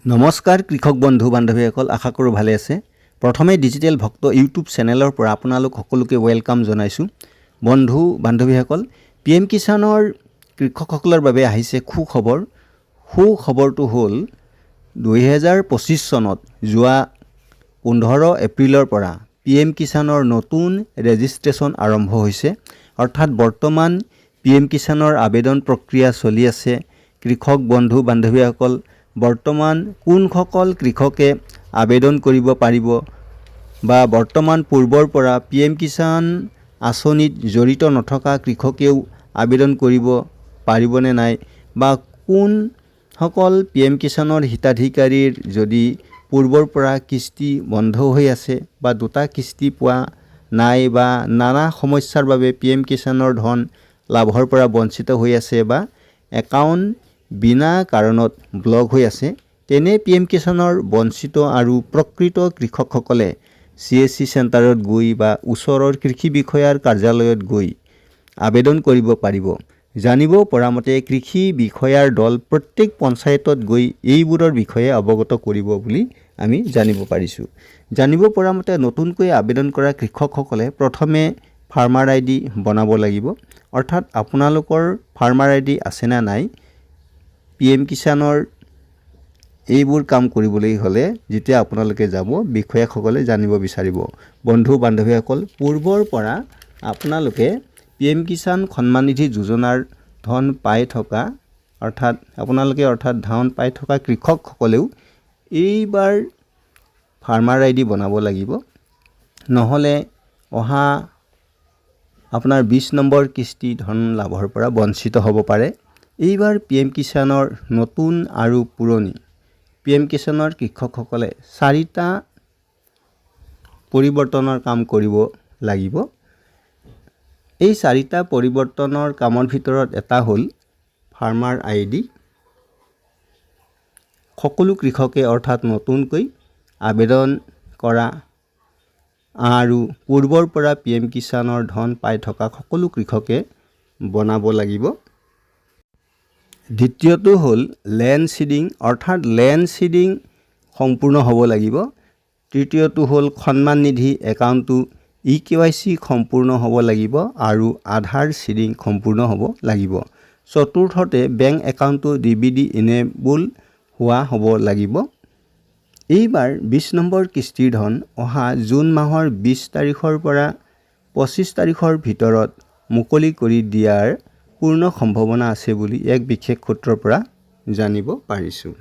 নমস্কাৰ কৃষক বন্ধু বান্ধৱীসকল, আশা কৰোঁ ভালে আছে। প্ৰথমে ডিজিটেল ভক্ত ইউটিউব চেনেলৰ পৰা আপোনালোক সকলোকে ৱেলকাম জনাইছোঁ। বন্ধু বান্ধৱীসকল, PM কিষাণৰ কৃষকসকলৰ বাবে আহিছে সুখবৰ। সুখবৰটো হ'ল 2025 চনত যোৱা 15 এপ্ৰিলৰ পৰা PM কিষাণৰ নতুন ৰেজিষ্ট্ৰেশ্যন আৰম্ভ হৈছে। অৰ্থাৎ বৰ্তমান PM কিষাণৰ আবেদন প্ৰক্ৰিয়া চলি আছে। কৃষক বন্ধু বান্ধৱীসকল, বৰ্তমান কোনসকল কৃষকে আবেদন কৰিব পাৰিব বা বৰ্তমান পূৰ্বৰ পৰা PM কিষাণ আঁচনিত জড়িত নথকা কৃষকেও আবেদন কৰিব পাৰিবনে নাই, বা কোনসকল PM কিষাণৰ হিতাধিকাৰীৰ যদি পূৰ্বৰ পৰা কিস্তি বন্ধ হৈ আছে বা দুটা কিস্তি পোৱা নাই বা নানা সমস্যাৰ বাবে PM কিষাণৰ ধন লাভৰ পৰা বঞ্চিত হৈ আছে বা একাউণ্ট বিনা কাৰণত ব্লক হৈ আছে, তেনে PM কিষাণৰ বঞ্চিত আৰু প্ৰকৃত কৃষকসকলে CSC চেণ্টাৰত গৈ বা ওচৰৰ কৃষি বিষয়াৰ কাৰ্যালয়ত গৈ আবেদন কৰিব পাৰিব। জানিব পৰা মতে কৃষি বিষয়াৰ দল প্ৰত্যেক পঞ্চায়তত গৈ এইবোৰৰ বিষয়ে অৱগত কৰিব বুলি আমি জানিব পাৰিছোঁ। জানিব পৰা মতে নতুনকৈ আবেদন কৰা কৃষকসকলে প্ৰথমে ফাৰ্মাৰ ID বনাব লাগিব। অৰ্থাৎ আপোনালোকৰ ফাৰ্মাৰ ID আছে নে নাই, PM কিষাণৰ এইবোৰ কাম কৰিবলৈ হ'লে যেতিয়া আপোনালোকে যাব, বিষয়াসকলে জানিব বিচাৰিব। বন্ধু বান্ধৱীসকল, পূৰ্বৰ পৰা আপোনালোকে PM কিষাণ সন্মান নিধি যোজনাৰ ধন পাই থকা ধন পাই থকা কৃষকসকলেও এইবাৰ ফাৰ্মাৰ ID বনাব লাগিব। নহ'লে অহা আপোনাৰ 20 নম্বৰ কিস্তি ধন লাভৰ পৰা বঞ্চিত হ'ব পাৰে। এইবাৰ PM কিষাণৰ নতুন আৰু পুৰণি PM কিষাণৰ কৃষকসকলে 4টা পৰিৱৰ্তনৰ কাম কৰিব লাগিব। এই 4টা পৰিৱৰ্তনৰ কামৰ ভিতৰত এটা হ'ল ফাৰ্মাৰ ID। সকলো কৃষকে অৰ্থাৎ নতুনকৈ আবেদন কৰা আৰু পূৰ্বৰ পৰা PM কিষাণৰ ধন পাই থকা সকলো কৃষকে বনাব লাগিব। দ্বিতীয়টো হ'ল লেণ্ড চিডিং, অৰ্থাৎ লেণ্ড চিডিং সম্পূৰ্ণ হ'ব লাগিব। তৃতীয়টো হ'ল সন্মান নিধি একাউণ্টটো EKYC সম্পূৰ্ণ হ'ব লাগিব আৰু আধাৰ চিডিং সম্পূৰ্ণ হ'ব লাগিব। চতুৰ্থতে বেংক একাউণ্টটো DVD ইনেবল হোৱা হ'ব লাগিব। এইবাৰ 20 নম্বৰ কিস্তিৰ ধন অহা জুন মাহৰ 20 তাৰিখৰ পৰা 25 তাৰিখৰ ভিতৰত মুকলি কৰি দিয়াৰ পূৰ্ণ সম্ভাৱনা আছে বুলি এক বিশেষ সূত্ৰৰ পৰা জানিব পাৰিছোঁ।